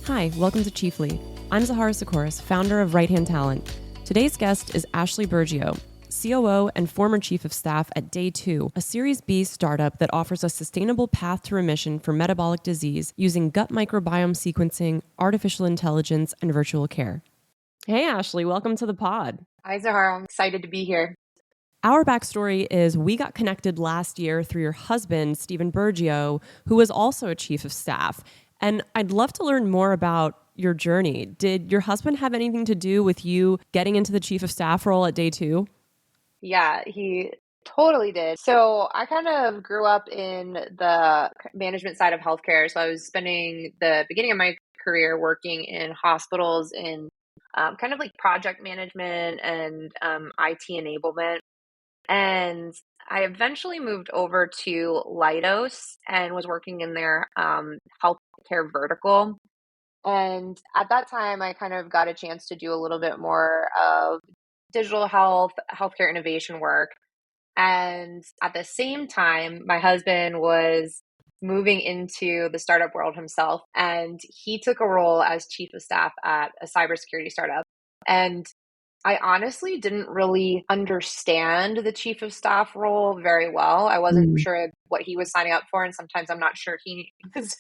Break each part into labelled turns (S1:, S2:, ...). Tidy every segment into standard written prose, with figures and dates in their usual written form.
S1: Hi, welcome to Chiefly. I'm Zahara Sikoris, founder of Right Hand Talent. Today's guest is Ashley Burgio, COO and former chief of staff at DayTwo, a Series B startup that offers a sustainable path to remission for metabolic disease using gut microbiome sequencing, artificial intelligence, and virtual care. Hey, Ashley, welcome to the pod.
S2: Hi, Zahara. I'm excited to be here.
S1: Our backstory is we got connected last year through your husband, Stephen Burgio, who was also a chief of staff. And I'd love to learn more about your journey. Did your husband have anything to do with you getting into the chief of staff role at DayTwo?
S2: Yeah, he totally did. So I kind of grew up in the management side of healthcare. So I was spending the beginning of my career working in hospitals in kind of like project management and IT enablement. And I eventually moved over to Leidos and was working in their healthcare vertical. And at that time, I kind of got a chance to do a little bit more of digital health, healthcare innovation work. And at the same time, my husband was moving into the startup world himself, and he took a role as chief of staff at a cybersecurity startup. And I honestly didn't really understand the chief of staff role very well. I wasn't sure what he was signing up for, and sometimes I'm not sure he was,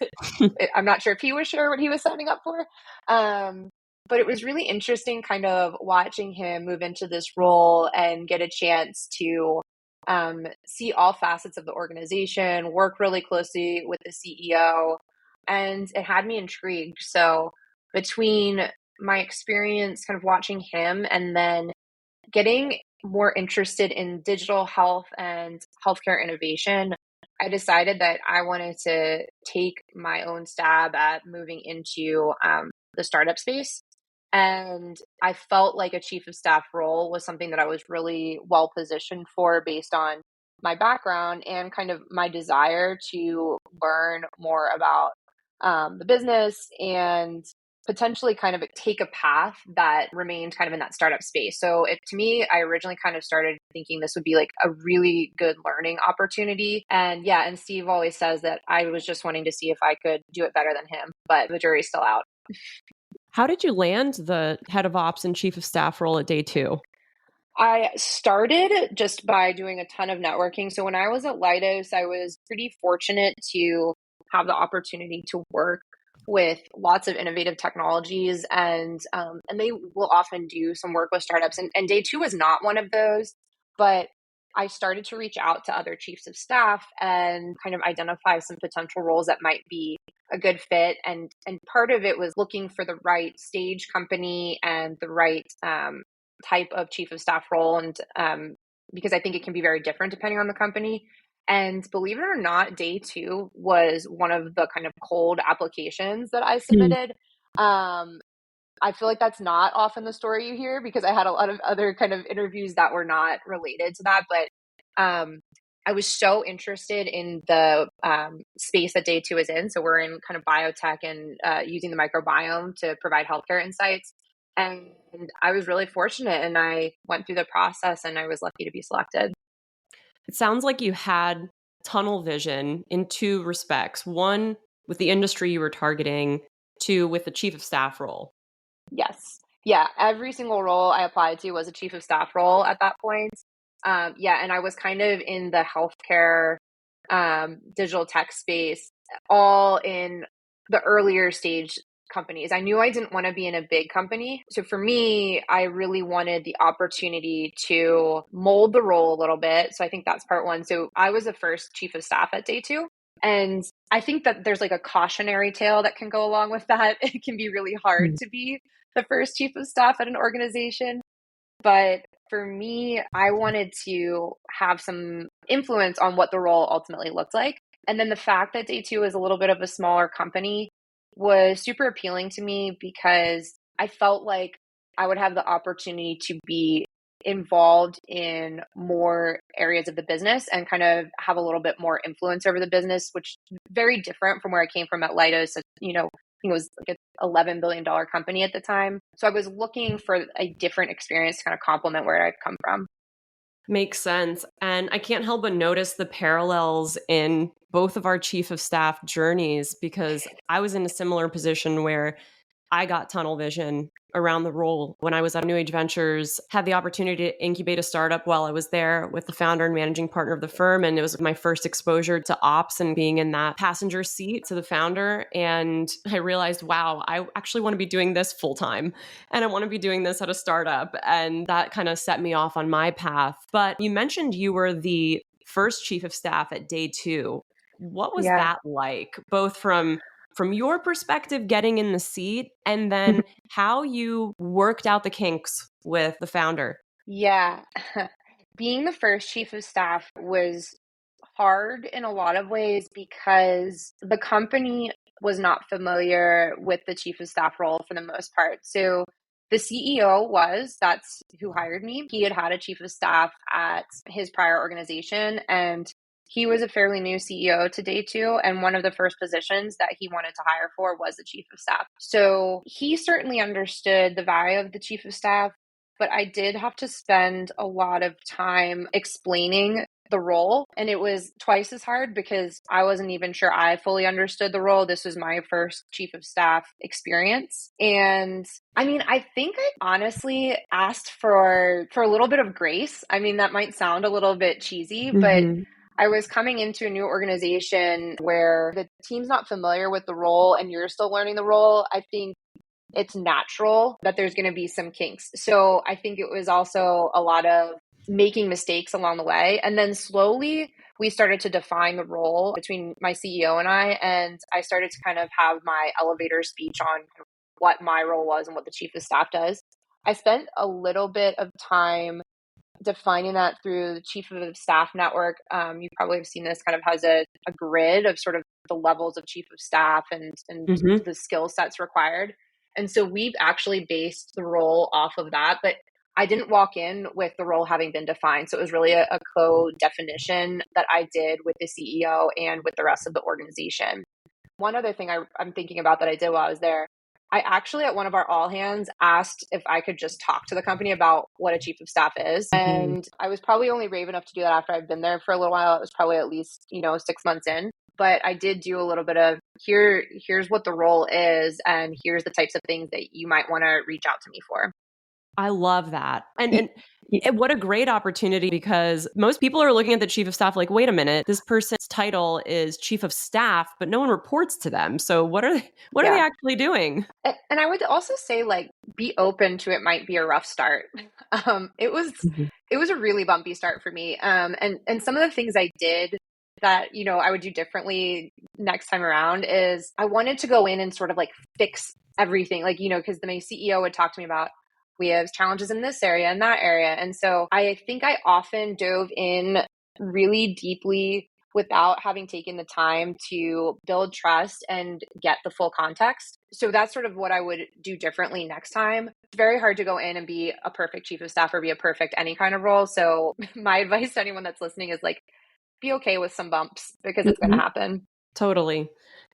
S2: I'm not sure if he was sure what he was signing up for. But it was really interesting kind of watching him move into this role and get a chance to see all facets of the organization, work really closely with the CEO, and it had me intrigued. So between my experience kind of watching him and then getting more interested in digital health and healthcare innovation, I decided that I wanted to take my own stab at moving into the startup space. And I felt like a chief of staff role was something that I was really well positioned for based on my background and kind of my desire to learn more about the business and potentially kind of take a path that remained kind of in that startup space. So to me, I originally kind of started thinking this would be like a really good learning opportunity. And yeah, and Steve always says that I was just wanting to see if I could do it better than him, but the jury's still out.
S1: How did you land the head of ops and chief of staff role at DayTwo?
S2: I started just by doing a ton of networking. So when I was at Leidos, I was pretty fortunate to have the opportunity to work with lots of innovative technologies, and they will often do some work with startups. And DayTwo was not one of those, but I started to reach out to other chiefs of staff and kind of identify some potential roles that might be a good fit. And part of it was looking for the right stage company and the right type of chief of staff role, and because I think it can be very different depending on the company. And believe it or not, DayTwo was one of the kind of cold applications that I submitted. I feel like that's not often the story you hear because I had a lot of other kind of interviews that were not related to that. But I was so interested in the space that DayTwo is in. So we're in kind of biotech and using the microbiome to provide healthcare insights. And I was really fortunate, and I went through the process and I was lucky to be selected.
S1: It sounds like you had tunnel vision in two respects. One, with the industry you were targeting, two, with the chief of staff role.
S2: Yes. Yeah. Every single role I applied to was a chief of staff role at that point. Yeah. And I was kind of in the healthcare, digital tech space, all in the earlier stage companies. I knew I didn't want to be in a big company. So for me, I really wanted the opportunity to mold the role a little bit. So I think that's part one. So I was the first chief of staff at DayTwo. And I think that there's like a cautionary tale that can go along with that. It can be really hard to be the first chief of staff at an organization. But for me, I wanted to have some influence on what the role ultimately looked like. And then the fact that DayTwo is a little bit of a smaller company was super appealing to me because I felt like I would have the opportunity to be involved in more areas of the business and kind of have a little bit more influence over the business, which is very different from where I came from at Leidos. I think it was like an $11 billion company at the time. So I was looking for a different experience to kind of complement where I've come from.
S1: Makes sense. And I can't help but notice the parallels in both of our chief of staff journeys because I was in a similar position where I got tunnel vision around the role when I was at New Age Ventures, had the opportunity to incubate a startup while I was there with the founder and managing partner of the firm. And it was my first exposure to ops and being in that passenger seat to the founder. And I realized, wow, I actually want to be doing this full time. And I want to be doing this at a startup. And that kind of set me off on my path. But you mentioned you were the first chief of staff at DayTwo. What was
S2: Yeah.
S1: that like, both from your perspective, getting in the seat, and then how you worked out the kinks with the founder?
S2: Yeah. Being the first chief of staff was hard in a lot of ways because the company was not familiar with the chief of staff role for the most part. So the CEO that's who hired me. He had had a chief of staff at his prior organization, and he was a fairly new CEO to DayTwo. And one of the first positions that he wanted to hire for was the chief of staff. So he certainly understood the value of the chief of staff, but I did have to spend a lot of time explaining the role. And it was twice as hard because I wasn't even sure I fully understood the role. This was my first chief of staff experience. And I mean, I think I honestly asked for a little bit of grace. I mean, that might sound a little bit cheesy, but I was coming into a new organization where the team's not familiar with the role and you're still learning the role. I think it's natural that there's going to be some kinks. So I think it was also a lot of making mistakes along the way. And then slowly we started to define the role between my CEO and I started to kind of have my elevator speech on what my role was and what the chief of staff does. I spent a little bit of time defining that through the chief of staff network. You probably have seen this kind of has a grid of sort of the levels of chief of staff and the skill sets required. And so we've actually based the role off of that, but I didn't walk in with the role having been defined. So it was really a co-definition that I did with the CEO and with the rest of the organization. One other thing I'm thinking about that I did while I was there, I actually at one of our all hands asked if I could just talk to the company about what a chief of staff is. And I was probably only brave enough to do that after I'd been there for a little while. It was probably at least, 6 months in. But I did do a little bit of here's what the role is, and here's the types of things that you might want to reach out to me for.
S1: I love that. And what a great opportunity, because most people are looking at the chief of staff like, wait a minute, this person's title is chief of staff, but no one reports to them. So what are they actually doing?
S2: And I would also say, like, be open to it might be a rough start. It was a really bumpy start for me. And some of the things I did that, I would do differently next time around is I wanted to go in and sort of like fix everything, like, because my CEO would talk to me about, we have challenges in this area and that area. And so I think I often dove in really deeply without having taken the time to build trust and get the full context. So that's sort of what I would do differently next time. It's very hard to go in and be a perfect chief of staff or be a perfect any kind of role. So my advice to anyone that's listening is like, be okay with some bumps because it's going to happen.
S1: Totally.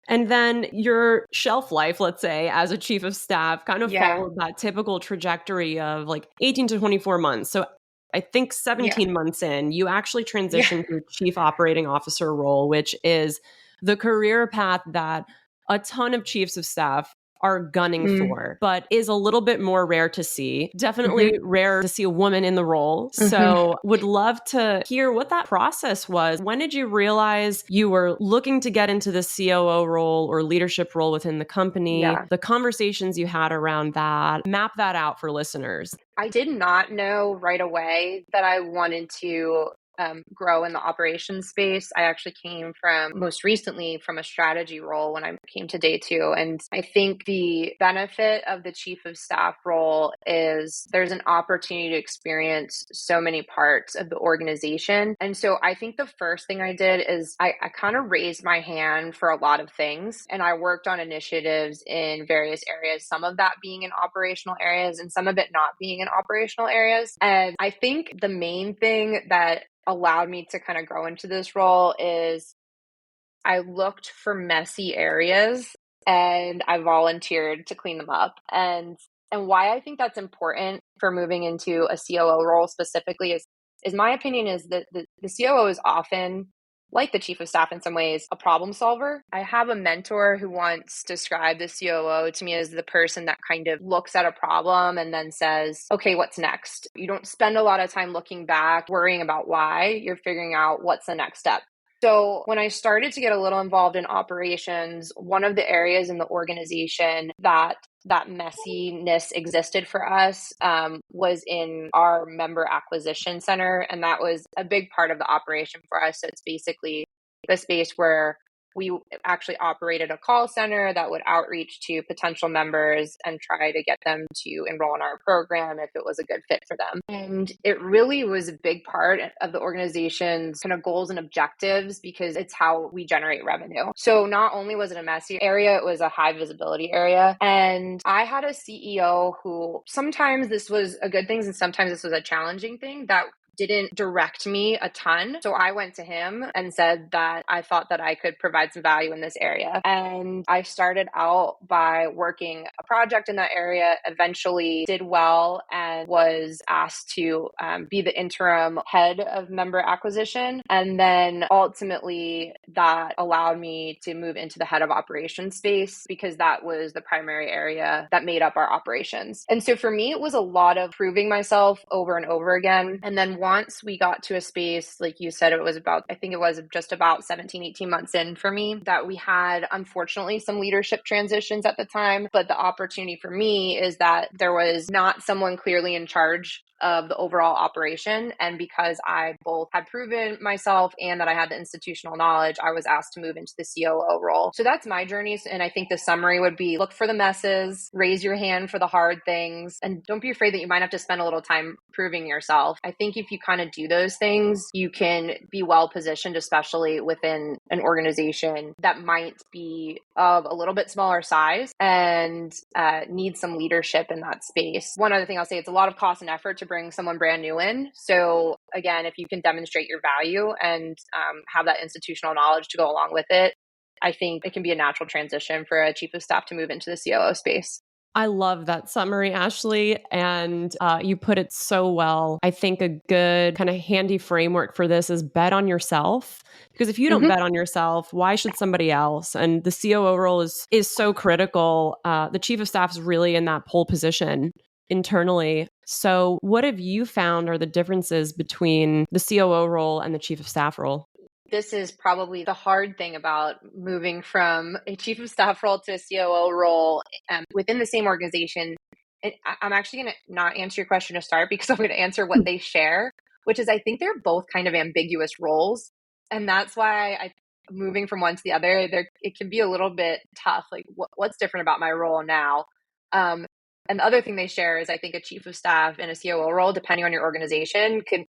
S1: And then your shelf life, let's say, as a chief of staff kind of followed that typical trajectory of like 18 to 24 months. So I think 17 months in, you actually transitioned to chief operating officer role, which is the career path that a ton of chiefs of staff are gunning for, but is a little bit more rare to see. Definitely rare to see a woman in the role. So would love to hear what that process was. When did you realize you were looking to get into the COO role or leadership role within the company? The conversations you had around that, map that out for listeners.
S2: I did not know right away that I wanted to grow in the operations space. I actually came most recently from a strategy role when I came to DayTwo. And I think the benefit of the chief of staff role is there's an opportunity to experience so many parts of the organization. And so I think the first thing I did is I kind of raised my hand for a lot of things. And I worked on initiatives in various areas, some of that being in operational areas and some of it not being in operational areas. And I think the main thing that allowed me to kind of grow into this role is I looked for messy areas and I volunteered to clean them up. And why I think that's important for moving into a COO role specifically is my opinion is that the COO is often like the chief of staff in some ways, a problem solver. I have a mentor who once described the COO to me as the person that kind of looks at a problem and then says, okay, what's next? You don't spend a lot of time looking back, worrying about why. You're figuring out what's the next step. So when I started to get a little involved in operations, one of the areas in the organization that messiness existed for us was in our member acquisition center. And that was a big part of the operation for us. So it's basically the space where we actually operated a call center that would outreach to potential members and try to get them to enroll in our program if it was a good fit for them. And it really was a big part of the organization's kind of goals and objectives because it's how we generate revenue. So not only was it a messy area, it was a high visibility area. And I had a CEO who sometimes this was a good thing and sometimes this was a challenging thing that didn't direct me a ton. So I went to him and said that I thought that I could provide some value in this area. And I started out by working a project in that area, eventually did well and was asked to be the interim head of member acquisition. And then ultimately that allowed me to move into the head of operations space because that was the primary area that made up our operations. And so for me, it was a lot of proving myself over and over again. And then once we got to a space, like you said, I think it was just about 17, 18 months in for me that we had, unfortunately, some leadership transitions at the time. But the opportunity for me is that there was not someone clearly in charge of the overall operation. And because I both had proven myself and that I had the institutional knowledge, I was asked to move into the COO role. So that's my journey. And I think the summary would be look for the messes, raise your hand for the hard things, and don't be afraid that you might have to spend a little time proving yourself. I think if you kind of do those things, you can be well positioned, especially within an organization that might be of a little bit smaller size and need some leadership in that space. One other thing I'll say, it's a lot of cost and effort to bring someone brand new in. So again, if you can demonstrate your value and have that institutional knowledge to go along with it, I think it can be a natural transition for a chief of staff to move into the COO space.
S1: I love that summary, Ashley, and you put it so well. I think a good kind of handy framework for this is bet on yourself. Because if you don't bet on yourself, why should somebody else? And the COO role is so critical. The chief of staff is really in that pole position internally. So what have you found are the differences between the COO role and the chief of staff role?
S2: This is probably the hard thing about moving from a chief of staff role to a COO role within the same organization. And I'm actually going to not answer your question to start because I'm going to answer what they share, which is I think they're both kind of ambiguous roles. And that's why moving from one to the other, it can be a little bit tough. Like what's different about my role now? And the other thing they share is I think a chief of staff and a COO role, depending on your organization, can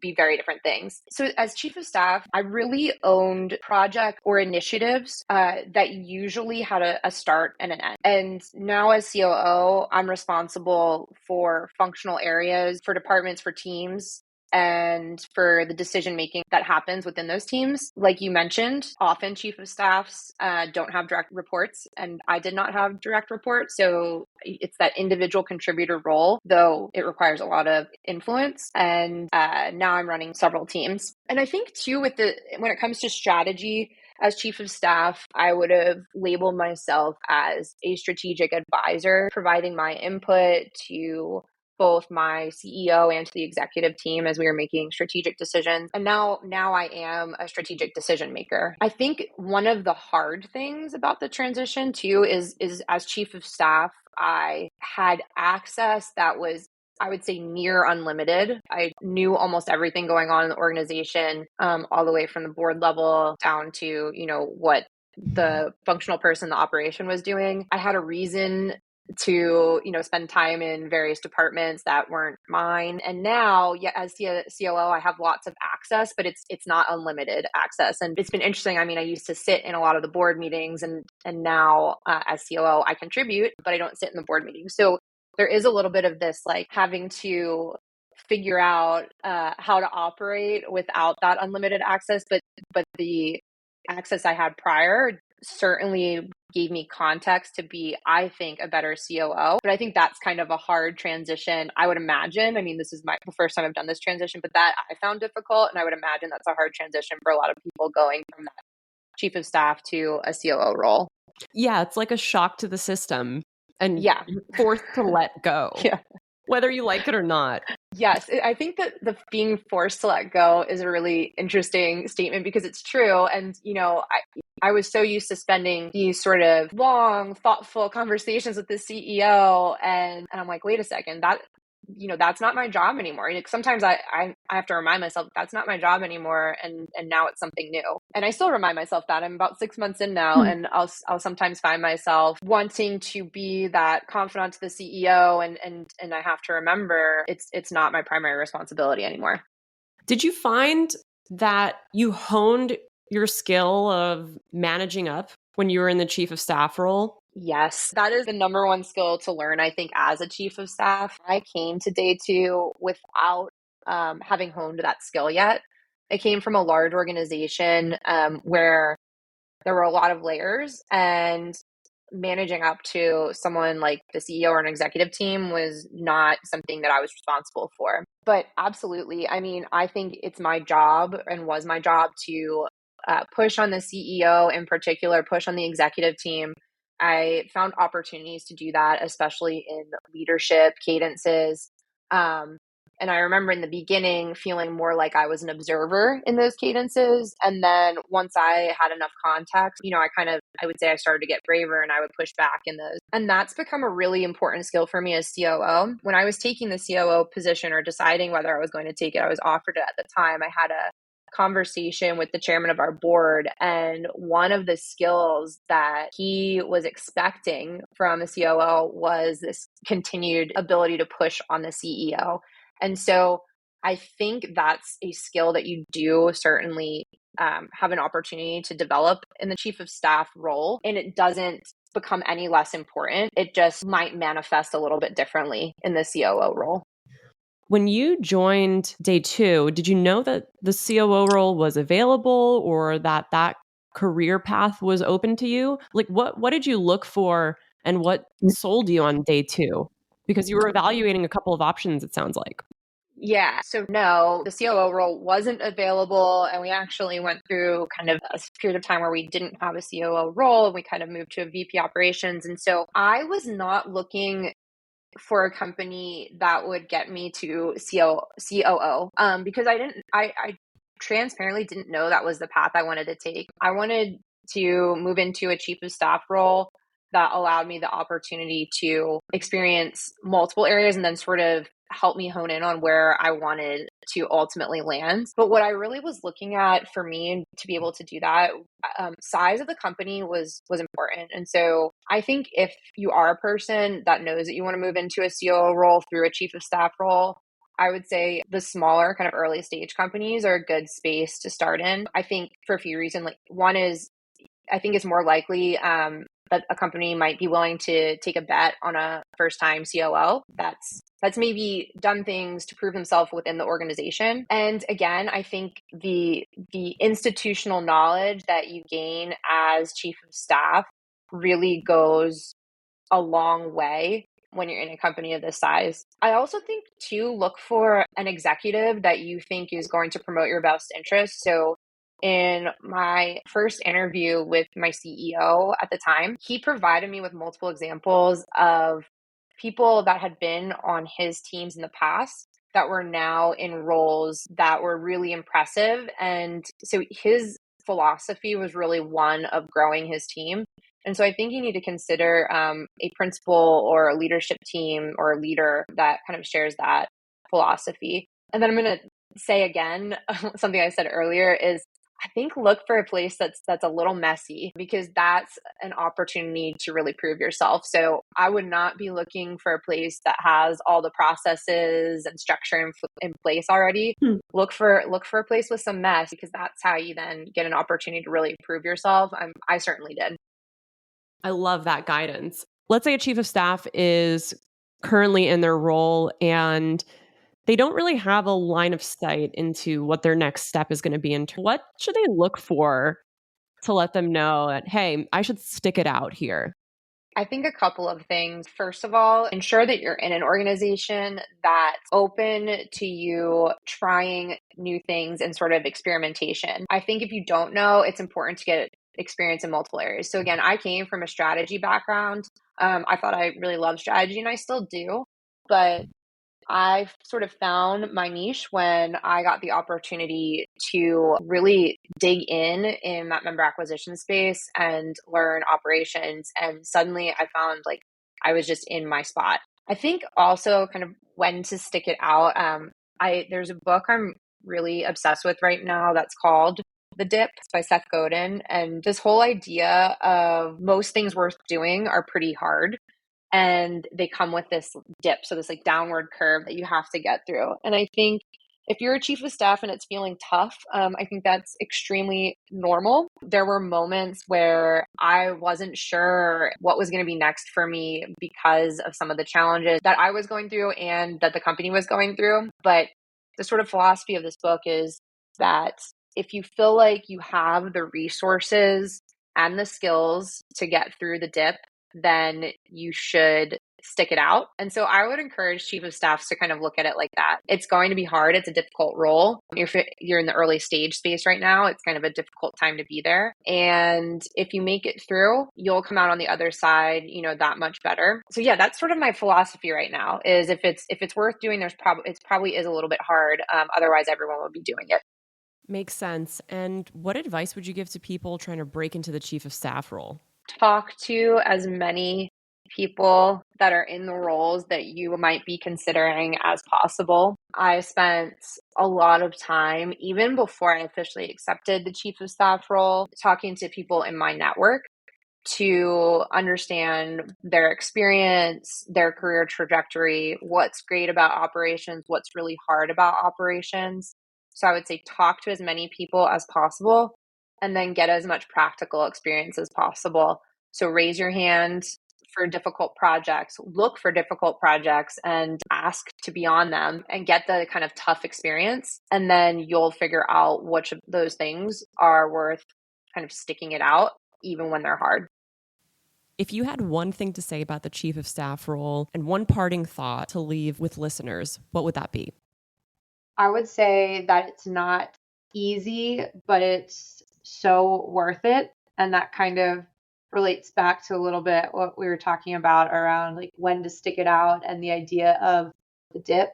S2: be very different things. So as chief of staff, I really owned project or initiatives that usually had a start and an end. And now as COO, I'm responsible for functional areas, for departments, for teams, and for the decision making that happens within those teams. Like you mentioned, often chief of staffs don't have direct reports, and I did not have direct reports. So it's that individual contributor role, though it requires a lot of influence. And now I'm running several teams. And I think too, when it comes to strategy, as chief of staff, I would have labeled myself as a strategic advisor, providing my input to both my CEO and to the executive team as we were making strategic decisions. And now I am a strategic decision maker. I think one of the hard things about the transition too is as chief of staff, I had access that was, I would say, near unlimited. I knew almost everything going on in the organization, all the way from the board level down to, what the functional person in the operation was doing. I had a reason to, spend time in various departments that weren't mine. And now, as COO, I have lots of access, but it's not unlimited access. And it's been interesting. I mean, I used to sit in a lot of the board meetings and now as COO, I contribute, but I don't sit in the board meetings. So there is a little bit of this, like having to figure out how to operate without that unlimited access. But the access I had prior certainly gave me context to be, I think, a better COO. But I think that's kind of a hard transition, I would imagine. I mean, this is the first time I've done this transition, but that I found difficult. And I would imagine that's a hard transition for a lot of people going from that chief of staff to a COO role.
S1: Yeah, it's like a shock to the system and
S2: Yeah.
S1: you're forced to let go,
S2: Yeah.
S1: whether you like it or not.
S2: Yes, I think that the being forced to let go is a really interesting statement because it's true. And, I was so used to spending these sort of long, thoughtful conversations with the CEO. And I'm like, wait a second, that's not my job anymore. Sometimes I have to remind myself that's not my job anymore. And now it's something new. And I still remind myself that I'm about 6 months in now, and I'll sometimes find myself wanting to be that confidant to the CEO. And I have to remember it's not my primary responsibility anymore.
S1: Did you find that you honed your skill of managing up when you were in the chief of staff role?
S2: Yes, that is the number one skill to learn, I think, as a chief of staff. I came to DayTwo without having honed that skill yet. I came from a large organization where there were a lot of layers, and managing up to someone like the CEO or an executive team was not something that I was responsible for. But absolutely, I mean, I think it's my job and was my job to push on the CEO in particular, push on the executive team. I found opportunities to do that, especially in leadership cadences. And I remember in the beginning feeling more like I was an observer in those cadences. And then once I had enough context, I would say I started to get braver and I would push back in those. And that's become a really important skill for me as COO. When I was taking the COO position or deciding whether I was going to take it, I was offered it at the time. I had a conversation with the chairman of our board, and one of the skills that he was expecting from a COO was this continued ability to push on the CEO. And so I think that's a skill that you do certainly have an opportunity to develop in the chief of staff role, and it doesn't become any less important. It just might manifest a little bit differently in the COO role.
S1: When you joined DayTwo, did you know that the COO role was available or that career path was open to you? Like what did you look for and what sold you on DayTwo? Because you were evaluating a couple of options, it sounds like.
S2: Yeah. So no, the COO role wasn't available. And we actually went through kind of a period of time where we didn't have a COO role, and we kind of moved to a VP operations. And so I was not looking for a company that would get me to COO because I transparently didn't know that was the path I wanted to take. I wanted to move into a chief of staff role that allowed me the opportunity to experience multiple areas and then sort of help me hone in on where I wanted to ultimately land. But what I really was looking at for me to be able to do that, size of the company was important. And so I think if you are a person that knows that you want to move into a COO role through a chief of staff role, I would say the smaller kind of early stage companies are a good space to start in. I think for a few reasons. Like one is I think it's more likely that a company might be willing to take a bet on a first-time COO that's maybe done things to prove himself within the organization. And again, I think the institutional knowledge that you gain as chief of staff really goes a long way when you're in a company of this size. I also think to look for an executive that you think is going to promote your best interests. So in my first interview with my CEO at the time, he provided me with multiple examples of people that had been on his teams in the past that were now in roles that were really impressive. And so his philosophy was really one of growing his team. And so I think you need to consider a principal or a leadership team or a leader that kind of shares that philosophy. And then I'm going to say again, something I said earlier is I think look for a place that's a little messy because that's an opportunity to really prove yourself. So I would not be looking for a place that has all the processes and structure in place already. Look for a place with some mess because that's how you then get an opportunity to really prove yourself. I certainly did.
S1: I love that guidance. Let's say a chief of staff is currently in their role and they don't really have a line of sight into what their next step is going to be. What should they look for to let them know that, hey, I should stick it out here?
S2: I think a couple of things. First of all, ensure that you're in an organization that's open to you trying new things and sort of experimentation. I think if you don't know, it's important to get experience in multiple areas. So again, I came from a strategy background. I thought I really loved strategy, and I still do, but I sort of found my niche when I got the opportunity to really dig in that member acquisition space and learn operations. And suddenly I found like I was just in my spot. I think also kind of when to stick it out. There's a book I'm really obsessed with right now that's called The Dip. It's by Seth Godin. And this whole idea of most things worth doing are pretty hard, and they come with this dip. So this like downward curve that you have to get through. And I think if you're a chief of staff and it's feeling tough, I think that's extremely normal. There were moments where I wasn't sure what was going to be next for me because of some of the challenges that I was going through and that the company was going through. But the sort of philosophy of this book is that if you feel like you have the resources and the skills to get through the dip, then you should stick it out. And so I would encourage chief of staffs to kind of look at it like that. It's going to be hard. It's a difficult role. If you're in the early stage space right now, it's kind of a difficult time to be there. And if you make it through, you'll come out on the other side, that much better. So yeah, that's sort of my philosophy right now is if it's worth doing, it probably is a little bit hard. Otherwise everyone would be doing it.
S1: Makes sense. And what advice would you give to people trying to break into the chief of staff role?
S2: Talk to as many people that are in the roles that you might be considering as possible. I spent a lot of time, even before I officially accepted the chief of staff role, talking to people in my network to understand their experience, their career trajectory, what's great about operations, what's really hard about operations. So I would say talk to as many people as possible, and then get as much practical experience as possible. So raise your hand for difficult projects, look for difficult projects and ask to be on them and get the kind of tough experience. And then you'll figure out which of those things are worth kind of sticking it out, even when they're hard.
S1: If you had one thing to say about the chief of staff role and one parting thought to leave with listeners, what would that be?
S2: I would say that it's not easy, but it's so worth it. And that kind of relates back to a little bit what we were talking about around like when to stick it out and the idea of the dip.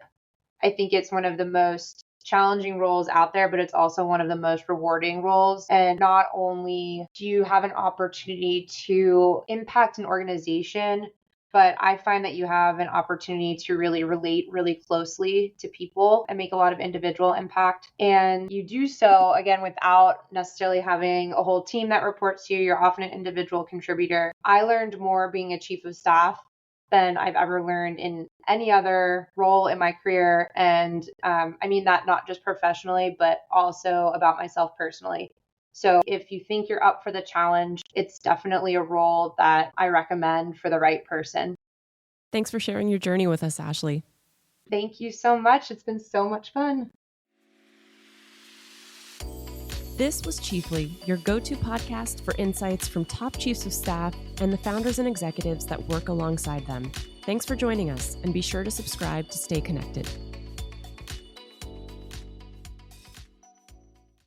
S2: I think it's one of the most challenging roles out there, but it's also one of the most rewarding roles. And not only do you have an opportunity to impact an organization, but I find that you have an opportunity to really relate really closely to people and make a lot of individual impact. And you do so, again, without necessarily having a whole team that reports to you. You're often an individual contributor. I learned more being a chief of staff than I've ever learned in any other role in my career. And I mean that not just professionally, but also about myself personally. So if you think you're up for the challenge, it's definitely a role that I recommend for the right person.
S1: Thanks for sharing your journey with us, Ashley.
S2: Thank you so much. It's been so much fun.
S1: This was Chiefly, your go-to podcast for insights from top chiefs of staff and the founders and executives that work alongside them. Thanks for joining us, and be sure to subscribe to stay connected.